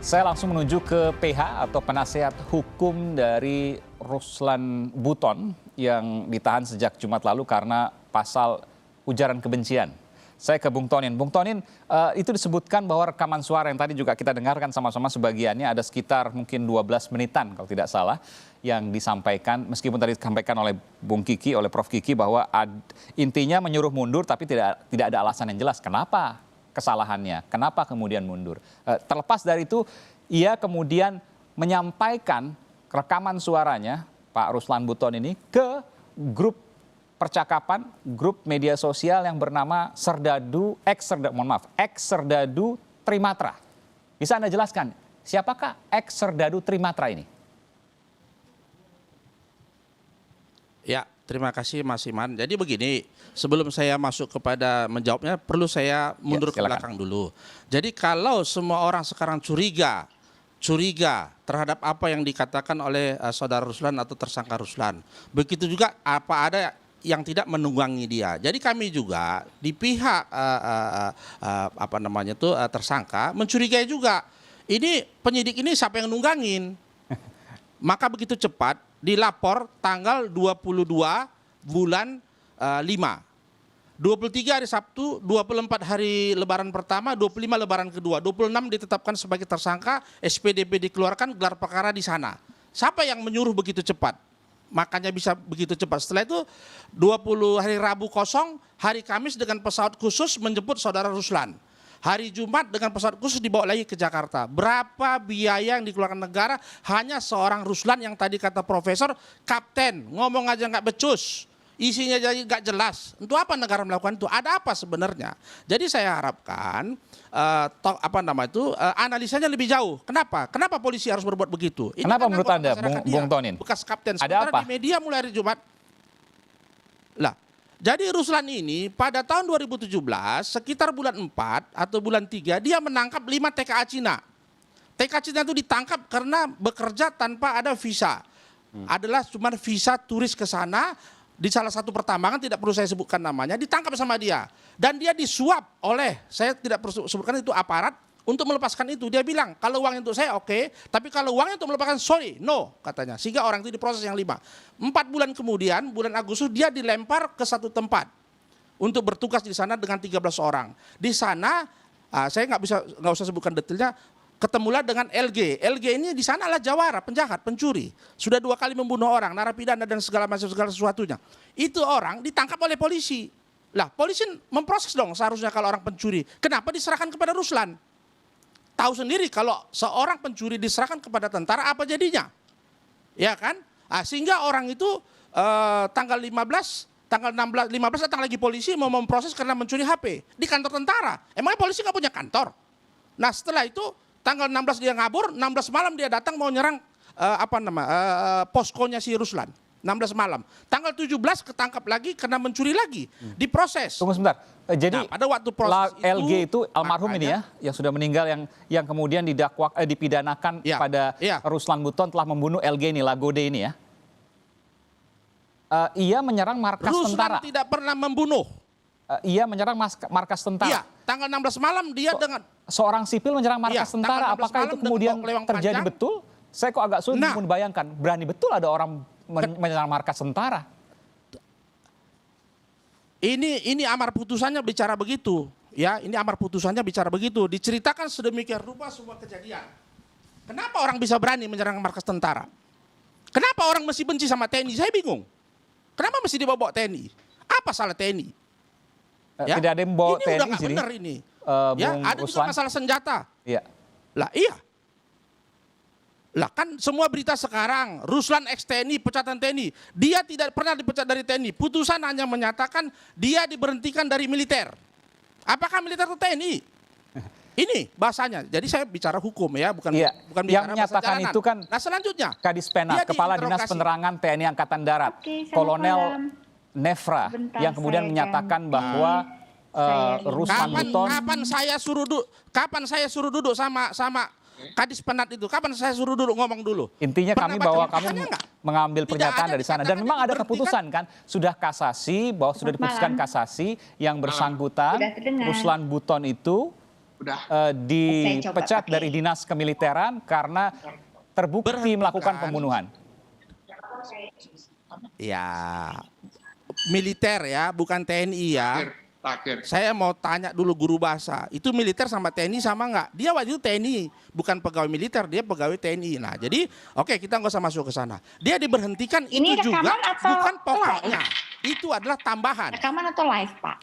Saya langsung menuju ke PH atau penasehat hukum dari Ruslan Buton yang ditahan sejak Jumat lalu karena pasal ujaran kebencian. Saya ke Bung Tonin. Bung Tonin, itu disebutkan bahwa rekaman suara yang tadi juga kita dengarkan sama-sama sebagiannya ada sekitar mungkin 12 menitan kalau tidak salah yang disampaikan, meskipun tadi disampaikan oleh Bung Kiki, oleh Prof Kiki bahwa intinya menyuruh mundur tapi tidak ada alasan yang jelas. Kenapa kesalahannya? Kenapa kemudian mundur? Terlepas dari itu, ia kemudian menyampaikan rekaman suaranya Pak Ruslan Buton ini ke grup percakapan, grup media sosial yang bernama Serdadu, ex-Serdadu Trimatra. Bisa Anda jelaskan, siapakah ex-Serdadu Trimatra ini? Ya, terima kasih Mas Iman. Jadi begini, sebelum saya masuk kepada menjawabnya, perlu saya mundur ke belakang dulu. Jadi kalau semua orang sekarang curiga terhadap apa yang dikatakan oleh saudara Ruslan atau tersangka Ruslan, begitu juga apa ada yang tidak menunggangi dia. Jadi kami juga di pihak tersangka mencurigai juga. Ini penyidik ini siapa yang nunggangin? Maka begitu cepat dilapor tanggal 22 bulan 5. 23 hari Sabtu, 24 hari lebaran pertama, 25 lebaran kedua, 26 ditetapkan sebagai tersangka, SPDP dikeluarkan, gelar perkara di sana. Siapa yang menyuruh begitu cepat? Makanya bisa begitu cepat. Setelah itu 20 hari Rabu kosong, hari Kamis dengan pesawat khusus menjemput saudara Ruslan. Hari Jumat dengan pesawat khusus dibawa lagi ke Jakarta. Berapa biaya yang dikeluarkan negara hanya seorang Ruslan yang tadi kata profesor, kapten, ngomong aja nggak becus. Isinya jadi nggak jelas. Untuk apa negara melakukan itu? Ada apa sebenarnya? Jadi saya harapkan analisanya lebih jauh. Kenapa? Kenapa polisi harus berbuat begitu? Ini kenapa menurut Anda, Bung Tonin? Bekas kapten. Ada apa? Di media mulai hari Jumat. Lah, jadi Ruslan ini pada tahun 2017 sekitar bulan 4 atau bulan 3 dia menangkap 5 TKA Cina. TKA Cina itu ditangkap karena bekerja tanpa ada visa. Adalah cuma visa turis ke sana. Di salah satu pertambangan, tidak perlu saya sebutkan namanya, ditangkap sama dia. Dan dia disuap oleh, saya tidak perlu sebutkan itu aparat, untuk melepaskan itu. Dia bilang, kalau uang untuk saya oke, tapi kalau uangnya untuk melepaskan, sorry, no, katanya. Sehingga orang itu diproses yang 5. 4 bulan kemudian, bulan Agustus, dia dilempar ke satu tempat untuk bertugas di sana dengan 13 orang. Di sana, saya nggak usah sebutkan detailnya, ketemulah dengan LG. LG ini di sana adalah jawara, penjahat, pencuri. Sudah 2 kali membunuh orang, narapidana dan segala sesuatunya. Itu orang ditangkap oleh polisi. Lah, polisi memproses dong seharusnya kalau orang pencuri. Kenapa diserahkan kepada Ruslan? Tahu sendiri kalau seorang pencuri diserahkan kepada tentara apa jadinya? Ya kan? Sehingga orang itu tanggal 15 datang lagi polisi mau memproses karena mencuri HP di kantor tentara. Emangnya polisi nggak punya kantor? Nah, setelah itu tanggal 16 dia ngabur, 16 malam dia datang mau nyerang poskonya si Ruslan. 16 malam. Tanggal 17 ketangkap lagi karena mencuri lagi. Diproses. Tunggu sebentar. Jadi pada waktu proses LG itu almarhum ini ya, yang sudah meninggal yang kemudian dipidanakan pada Ruslan Buton telah membunuh LG ini, Lagode ini ya. Ia menyerang markas tentara. Ruslan tidak pernah membunuh. Ia menyerang markas tentara. Iya, tanggal 16 malam dia dengan seorang sipil menyerang markas tentara. Apakah itu kemudian terjadi betul? Saya kok agak sulit membayangkan. Berani betul ada orang menyerang markas tentara. Ini amar putusannya bicara begitu. Ya, ini amar putusannya bicara begitu. Diceritakan sedemikian rupa semua kejadian. Kenapa orang bisa berani menyerang markas tentara? Kenapa orang mesti benci sama TNI? Saya bingung. Kenapa mesti dibawa TNI? Apa salah TNI? Ya? Tidak ada yang bawa TNI udah nggak benar ini. Ada juga masalah senjata. Iya. Lah iya. Lah kan semua berita sekarang Ruslan ex TNI, pecatan TNI. Dia tidak pernah dipecat dari TNI. Putusan hanya menyatakan dia diberhentikan dari militer. Apakah militer itu TNI? Ini bahasanya. Jadi saya bicara hukum ya, bukan bicara yang menyatakan itu kan. Nah selanjutnya, Kadis Penat, Kepala Dinas Penerangan TNI Angkatan Darat, Kolonel Nefra, yang kemudian menyatakan bahwa Ruslan Buton. Kapan saya suruh duduk sama Kadis Penat itu? Kapan saya suruh duduk ngomong dulu? Intinya kami bahwa kamu mengambil pernyataan dari sana. Dan memang ada keputusan kan, sudah kasasi, bahwa sudah diputuskan kasasi yang bersangkutan, Ruslan Buton itu Udah. dipecat pakai. dari dinas kemiliteran karena terbukti melakukan pembunuhan. Ya, militer ya, bukan TNI ya. Terakhir. Saya mau tanya dulu guru bahasa, itu militer sama TNI sama nggak? Dia waktu itu TNI, bukan pegawai militer, dia pegawai TNI. Nah, jadi oke, kita nggak usah masuk ke sana. Dia diberhentikan Ini itu juga rekaman atau bukan pokoknya. live? Itu adalah tambahan. Rekaman atau live, Pak?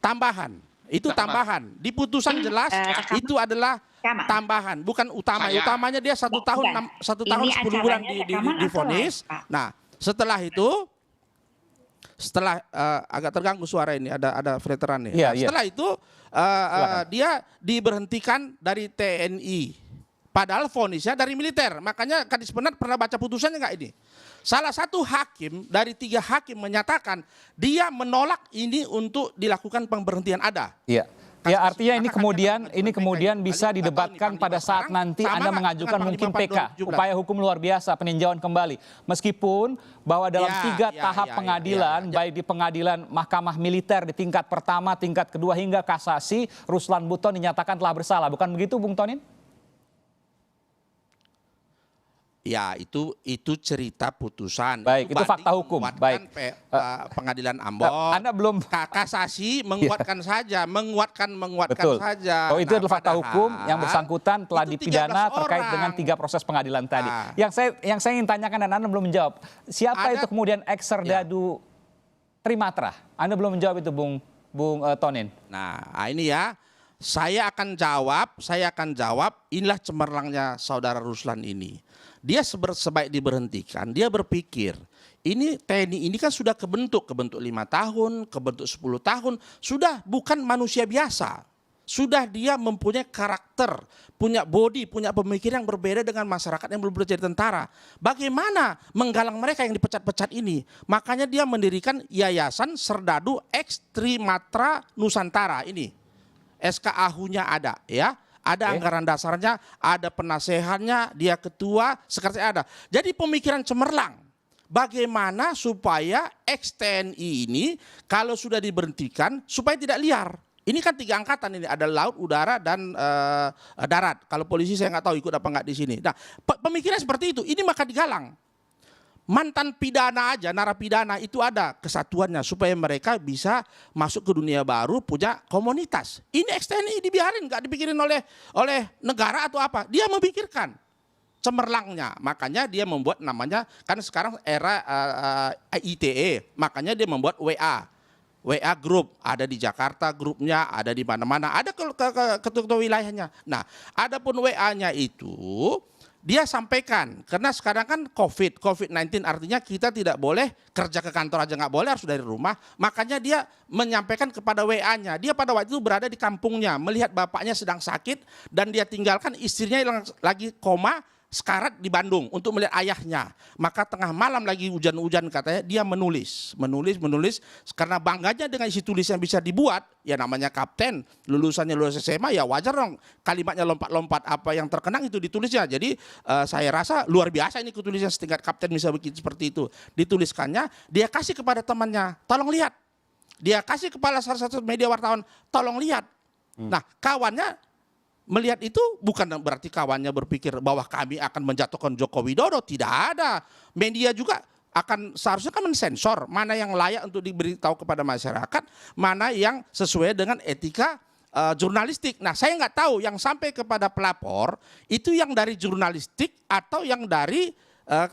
Tambahan. Itu tambahan. Di putusan jelas rekaman. itu adalah Rekaman. tambahan, bukan utama. Saya- Utamanya dia satu tahun bukan. 10 bulan Ini acaranya rekaman atau divonis. live, Pak? Nah, setelah itu agak terganggu suara ini, ada veteran nih. Iya, Nah, iya. setelah itu dia diberhentikan dari TNI. Padahal vonisnya dari militer. Makanya Kadis Penat pernah baca putusannya nggak ini? Salah satu hakim dari 3 hakim menyatakan dia menolak ini untuk dilakukan pemberhentian ada. Iya. Ya, artinya ini Maka kemudian kami akan ini kemudian menyampaikan. bisa Lalu kita didebatkan tahu nih, pada Panglima saat sekarang nanti sama Anda nggak mengajukan dengan mungkin Panglima PK, 2017? upaya hukum luar biasa peninjauan kembali. Meskipun bahwa dalam Ya, 3 ya, tahap ya, pengadilan, ya, ya. baik di pengadilan mahkamah militer di tingkat pertama, tingkat kedua hingga kasasi, Ruslan Buton dinyatakan telah bersalah. Bukan begitu, Bung Tonin? Ya, itu cerita putusan. Baik, itu fakta banding hukum. menguatkan Baik. Pengadilan Ambon. Anda belum Kasasi menguatkan saja, menguatkan betul. saja. Oh, itu Nah, adalah fakta padahal hukum yang bersangkutan telah itu 13 dipidana terkait orang. dengan 3 proses pengadilan tadi. Nah. Yang saya ingin tanyakan dan Anda belum menjawab. Siapa Ada- itu kemudian ex-serdadu Trimatra? Anda belum menjawab itu, Bung Tonin. Nah, ini ya. Saya akan jawab, inilah cemerlangnya saudara Ruslan ini. Dia sebaik diberhentikan, dia berpikir, ini TNI ini kan sudah kebentuk 5 tahun, kebentuk 10 tahun, sudah bukan manusia biasa. Sudah dia mempunyai karakter, punya body, punya pemikiran yang berbeda dengan masyarakat yang belum jadi tentara. Bagaimana menggalang mereka yang dipecat-pecat ini? Makanya dia mendirikan Yayasan Serdadu Ex Trimatra Nusantara ini. SKAHU-nya ada ya. Ada anggaran dasarnya, ada penasehatnya, dia ketua, sekretaris ada. Jadi pemikiran cemerlang. Bagaimana supaya ex-TNI ini kalau sudah diberhentikan supaya tidak liar. Ini kan 3 angkatan ini, ada laut, udara, dan darat. Kalau polisi saya nggak tahu ikut apa nggak di sini. Nah, pemikiran seperti itu, ini maka digalang. Mantan pidana aja, narapidana itu ada kesatuannya supaya mereka bisa masuk ke dunia baru, punya komunitas. Ini ex-TNI dibiarin, nggak dipikirin oleh negara atau apa. Dia memikirkan cemerlangnya, makanya dia membuat namanya, kan sekarang era ITE, makanya dia membuat WA Group, ada di Jakarta grupnya, ada di mana-mana, ada ketua wilayahnya. Nah, adapun WA-nya itu dia sampaikan, karena sekarang kan COVID-19 artinya kita tidak boleh kerja ke kantor aja nggak boleh, harus dari rumah. Makanya dia menyampaikan kepada WA-nya. Dia pada waktu itu berada di kampungnya, melihat bapaknya sedang sakit dan dia tinggalkan istrinya yang lagi koma, sekarat di Bandung untuk melihat ayahnya. Maka tengah malam lagi hujan-hujan katanya dia menulis karena bangganya dengan isi tulis yang bisa dibuat. Ya namanya kapten, lulus SMA, ya wajar dong kalimatnya lompat-lompat, apa yang terkenang itu ditulisnya. Jadi saya rasa luar biasa ini ketulisan setingkat kapten bisa begitu seperti itu. Dituliskannya, dia kasih kepada temannya, tolong lihat. Dia kasih kepada salah satu media wartawan, tolong lihat. Nah, kawannya melihat itu bukan berarti kawannya berpikir bahwa kami akan menjatuhkan Joko Widodo. Tidak ada. Media juga seharusnya kan mensensor mana yang layak untuk diberitahu kepada masyarakat, mana yang sesuai dengan etika jurnalistik. Nah, saya nggak tahu yang sampai kepada pelapor itu yang dari jurnalistik atau yang dari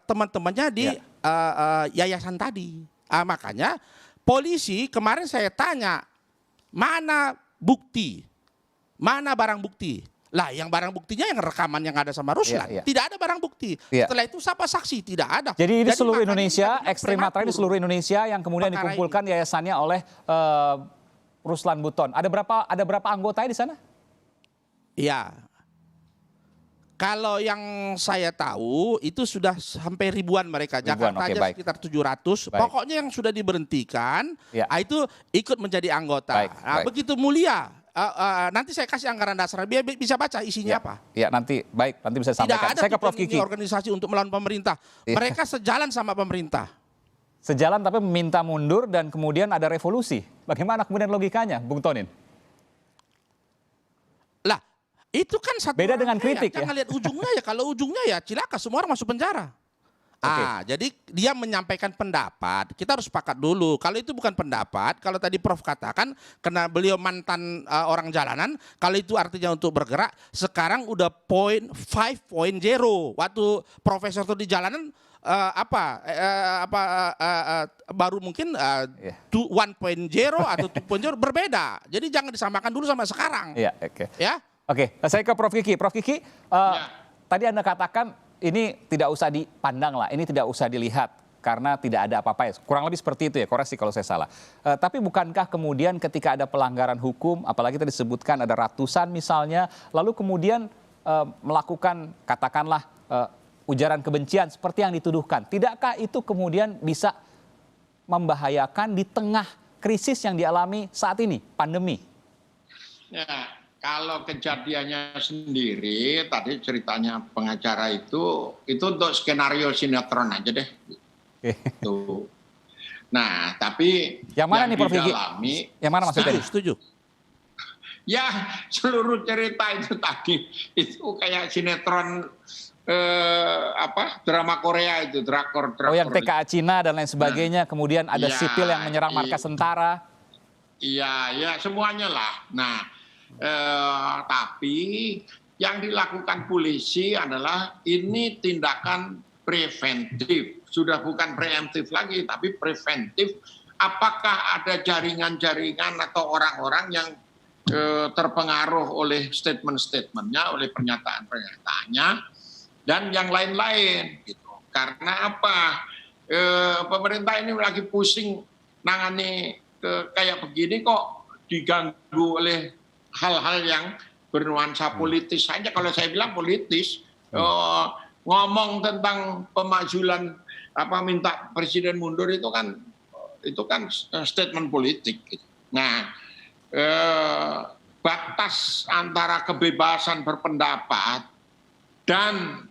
teman-temannya di yayasan tadi. Makanya polisi kemarin saya tanya, mana bukti? Mana barang bukti? Lah, yang barang buktinya yang rekaman yang ada sama Ruslan. Iya, iya. Tidak ada barang bukti. Iya. Setelah itu siapa saksi? Tidak ada. Jadi ini seluruh makanya Indonesia, kita bilang ex-Trimatra ini prematur. seluruh Indonesia yang kemudian Perkara dikumpulkan yayasannya oleh Ruslan Buton. Ada berapa anggotanya di sana? Iya. Kalau yang saya tahu itu sudah sampai ribuan mereka. Ribuan, Jakarta oke, aja baik. sekitar 700. Baik. Pokoknya yang sudah diberhentikan, Ya. itu ikut menjadi anggota. Baik, Nah, baik. begitu mulia. Nanti saya kasih anggaran dasar, biar bisa baca isinya apa. Ya, nanti bisa Tidak sampaikan. ada Saya ke Prof tujuan ini Kiki. organisasi untuk melawan pemerintah. Iya. Mereka sejalan sama pemerintah. Sejalan tapi meminta mundur dan kemudian ada revolusi. Bagaimana kemudian logikanya, Bung Tonin? Lah, Itu kan satu Beda orang dengan kaya. kritik, ya? Jangan lihat ujungnya ya. Kalau ujungnya ya cilaka, semua orang masuk penjara. Jadi dia menyampaikan pendapat, kita harus sepakat dulu. Kalau itu bukan pendapat, kalau tadi Prof katakan karena beliau mantan orang jalanan, kalau itu artinya untuk bergerak, sekarang udah 5.0. Waktu profesor itu di jalanan baru mungkin 1.0 atau 2.0 berbeda. Jadi jangan disamakan dulu sama sekarang. Iya, oke. Ya. Oke, saya ke Prof Kiki. Prof Kiki, tadi Anda katakan ini tidak usah dipandang lah, ini tidak usah dilihat karena tidak ada apa-apa ya. Kurang lebih seperti itu ya, koreksi kalau saya salah. Tapi bukankah kemudian ketika ada pelanggaran hukum, apalagi tadi disebutkan ada ratusan misalnya, lalu kemudian melakukan katakanlah ujaran kebencian seperti yang dituduhkan, tidakkah itu kemudian bisa membahayakan di tengah krisis yang dialami saat ini, pandemi? Ya. Kalau kejadiannya sendiri, tadi ceritanya pengacara itu untuk skenario sinetron aja deh. Tuh. Nah, tapi yang mana nih Prof Kiki? Yang mana maksudnya? Setuju. Ya, seluruh cerita itu tadi itu kayak sinetron drama Korea itu, drakor. Oh, yang TKA Cina dan lain sebagainya, kemudian ada sipil yang menyerang markas tentara. Iya, semuanya lah. Nah, tapi yang dilakukan polisi adalah ini tindakan preventif, sudah bukan preemptif lagi, tapi preventif. Apakah ada jaringan-jaringan atau orang-orang yang terpengaruh oleh statement-statementnya, oleh pernyataan-pernyataannya, dan yang lain-lain, gitu. Karena apa? Pemerintah ini lagi pusing nangani kayak begini kok diganggu oleh hal-hal yang bernuansa politis saja. Kalau saya bilang politis, ngomong tentang pemakzulan minta presiden mundur itu kan statement politik. Gitu. Nah, batas antara kebebasan berpendapat dan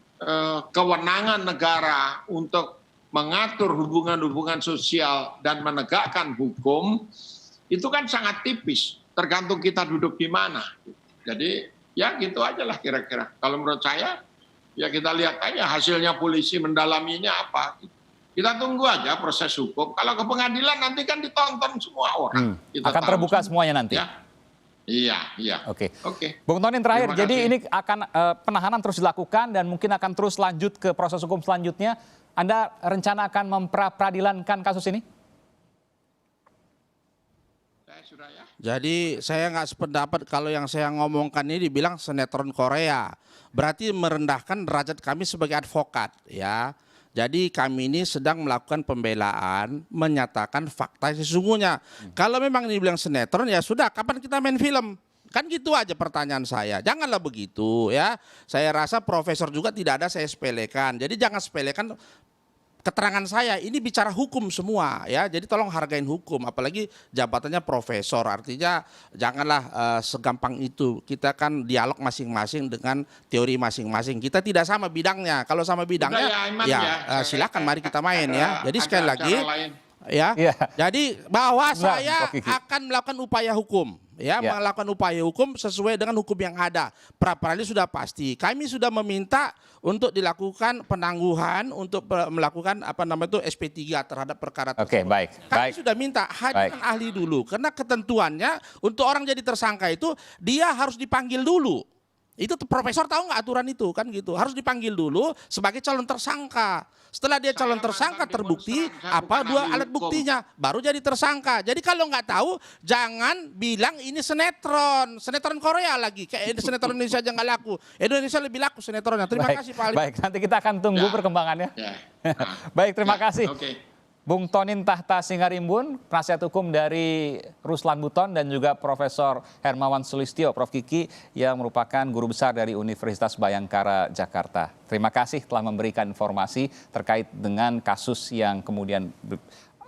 kewenangan negara untuk mengatur hubungan-hubungan sosial dan menegakkan hukum itu kan sangat tipis. Tergantung kita duduk di mana. Jadi ya gitu aja lah kira-kira. Kalau menurut saya ya kita lihat aja hasilnya polisi mendalaminya apa. Kita tunggu aja proses hukum. Kalau ke pengadilan nanti kan ditonton semua orang. Akan terbuka semuanya nanti. Ya. Iya. Oke. Bung Tonin terakhir, jadi ini akan penahanan terus dilakukan dan mungkin akan terus lanjut ke proses hukum selanjutnya. Anda rencana akan memperadilankan kasus ini? Sudah ya. Jadi saya nggak sependapat kalau yang saya ngomongkan ini dibilang sinetron Korea. Berarti merendahkan derajat kami sebagai advokat, ya. Jadi kami ini sedang melakukan pembelaan, menyatakan fakta sesungguhnya. Kalau memang ini bilang sinetron, ya sudah, kapan kita main film? Kan gitu aja pertanyaan saya. Janganlah begitu, ya. Saya rasa profesor juga tidak ada saya sepelekan. Jadi jangan sepelekan keterangan saya, ini bicara hukum semua, ya. Jadi tolong hargain hukum, apalagi jabatannya profesor. Artinya janganlah segampang itu. Kita kan dialog masing-masing dengan teori masing-masing. Kita tidak sama bidangnya. Kalau sama bidangnya, silakan mari kita main, ya. Jadi sekali lagi, ya. Jadi bahwa saya akan melakukan upaya hukum. Melakukan upaya hukum sesuai dengan hukum yang ada. Pra-peradilan sudah pasti. Kami sudah meminta untuk dilakukan penangguhan untuk melakukan SP3 terhadap perkara tersebut. Oke, baik. Kami sudah minta hadirkan ahli dulu karena ketentuannya untuk orang jadi tersangka itu dia harus dipanggil dulu. Itu profesor tahu nggak aturan itu kan gitu. Harus dipanggil dulu sebagai calon tersangka. Setelah dia calon tersangka terbukti dua alat buktinya baru jadi tersangka. Jadi kalau nggak tahu jangan bilang ini sinetron Korea lagi. Kayak sinetron Indonesia aja nggak laku. Indonesia lebih laku sinetronnya. Terima kasih Pak Ali. Baik, nanti kita akan tunggu perkembangannya. Baik, terima kasih. Bung Tonin Tahta Singarimbun, penasihat hukum dari Ruslan Buton dan juga Profesor Hermawan Sulistyo, Prof Kiki yang merupakan guru besar dari Universitas Bhayangkara Jakarta. Terima kasih telah memberikan informasi terkait dengan kasus yang kemudian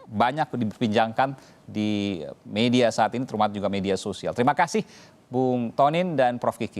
banyak diperbincangkan di media saat ini, terutama juga media sosial. Terima kasih Bung Tonin dan Prof Kiki.